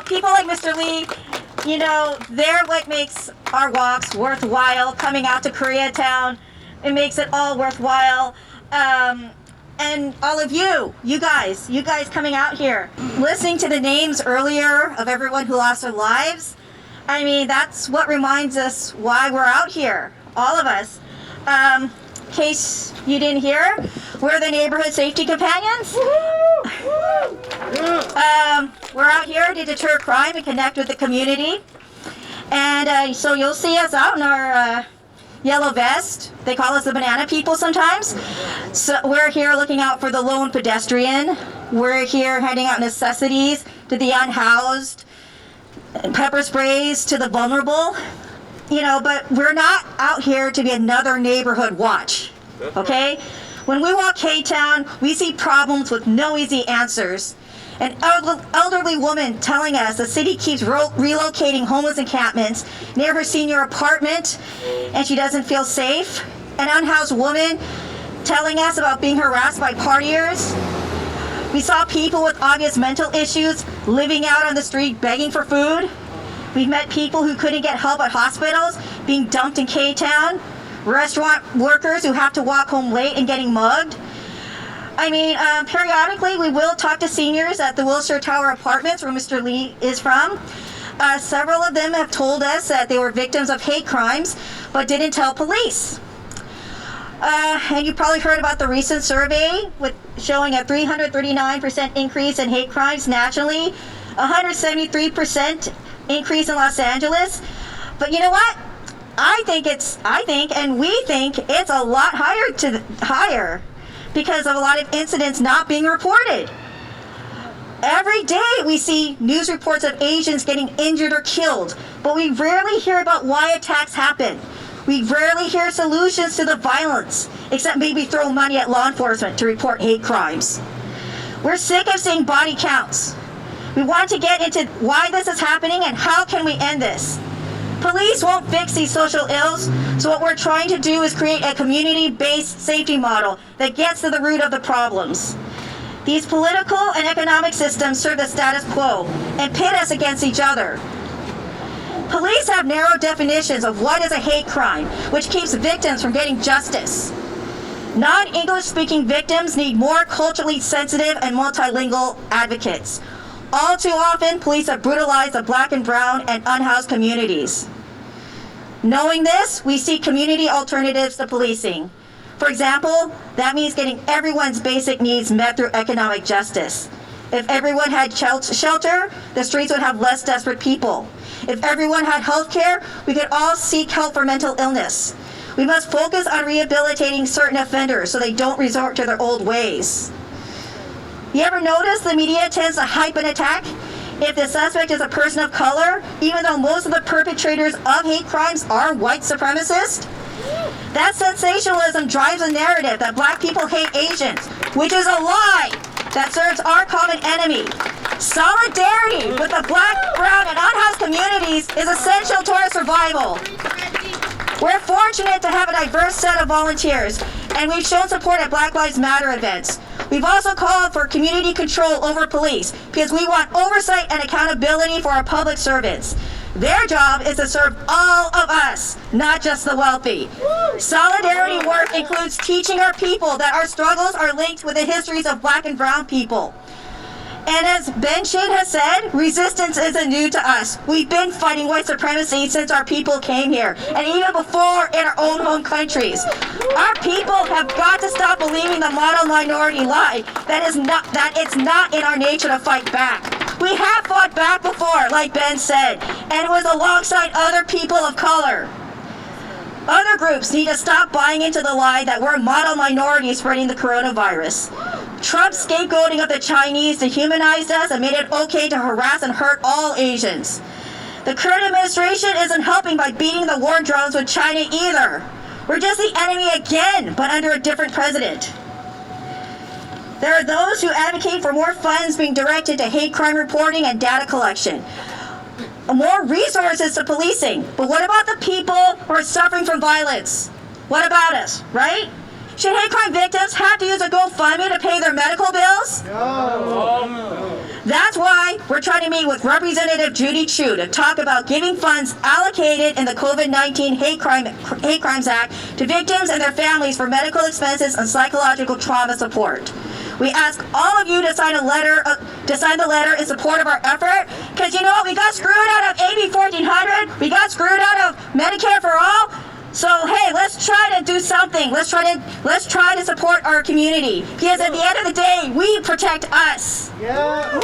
People like Mr. Lee, they're what makes our walks worthwhile, coming out to Koreatown. It makes it all worthwhile. And all of you guys coming out here, listening to the names earlier of everyone who lost their lives, that's what reminds us why we're out here, all of us. In case you didn't hear, we're the Neighborhood Safety Companions. We're out here to deter crime and connect with the community. And so you'll see us out in our yellow vest. They call us the banana people sometimes. So we're here looking out for the lone pedestrian. We're here handing out necessities to the unhoused, pepper sprays to the vulnerable. But we're not out here to be another neighborhood watch, okay? When we walk K-Town, we see problems with no easy answers. An elderly woman telling us the city keeps relocating homeless encampments near her senior apartment and she doesn't feel safe. An unhoused woman telling us about being harassed by partiers. We saw people with obvious mental issues living out on the street begging for food. We've met people who couldn't get help at hospitals being dumped in K-Town. Restaurant workers who have to walk home late and getting mugged. Periodically we will talk to seniors at the Wilshire Tower Apartments where Mr. Lee is from. Several of them have told us that they were victims of hate crimes but didn't tell police. And you probably heard about the recent survey showing a 339% increase in hate crimes nationally, 173% increase in Los Angeles. But you know what? I think and we think it's a lot higher because of a lot of incidents not being reported. Every day we see news reports of Asians getting injured or killed, but we rarely hear about why attacks happen. We rarely hear solutions to the violence, except maybe throw money at law enforcement to report hate crimes. We're sick of seeing body counts. We want to get into why this is happening and how can we end this. Police won't fix these social ills, so what we're trying to do is create a community-based safety model that gets to the root of the problems. These political and economic systems serve the status quo and pit us against each other. Police have narrow definitions of what is a hate crime, which keeps victims from getting justice. Non-English speaking victims need more culturally sensitive and multilingual advocates. All too often, police have brutalized the Black and brown and unhoused communities. Knowing this, we seek community alternatives to policing. For example, that means getting everyone's basic needs met through economic justice. If everyone had shelter, the streets would have less desperate people. If everyone had health care, we could all seek help for mental illness. We must focus on rehabilitating certain offenders so they don't resort to their old ways. You ever notice the media tends to hype an attack if the suspect is a person of color, even though most of the perpetrators of hate crimes are white supremacists? That sensationalism drives a narrative that Black people hate Asians, which is a lie that serves our common enemy. Solidarity with the Black, brown, and unhoused communities is essential to our survival. We're fortunate to have a diverse set of volunteers, and we've shown support at Black Lives Matter events. We've also called for community control over police because we want oversight and accountability for our public servants. Their job is to serve all of us, not just the wealthy. Solidarity work includes teaching our people that our struggles are linked with the histories of Black and brown people. And as Ben Shin has said, resistance isn't new to us. We've been fighting white supremacy since our people came here, and even before in our own home countries. Our people have got to stop believing the model minority lie that it's not in our nature to fight back. We have fought back before, like Ben said, and it was alongside other people of color. Other groups need to stop buying into the lie that we're model minorities spreading the coronavirus. Trump's scapegoating of the Chinese dehumanized us and made it okay to harass and hurt all Asians. The current administration isn't helping by beating the war drums with China either. We're just the enemy again, but under a different president. There are those who advocate for more funds being directed to hate crime reporting and data collection. More resources to policing. But what about the people who are suffering from violence? What about us, right? Should hate crime victims have to use a GoFundMe to pay their medical bills? No. That's why we're trying to meet with Representative Judy Chu to talk about giving funds allocated in the COVID-19 Hate Crimes Act to victims and their families for medical expenses and psychological trauma support. We ask all of you to sign the letter in support of our effort, because you know what? We got screwed out of AB 1400. We got screwed out of Medicare for all. So hey, let's try to do something. Let's try to support our community, because at the end of the day, we protect us. Yeah.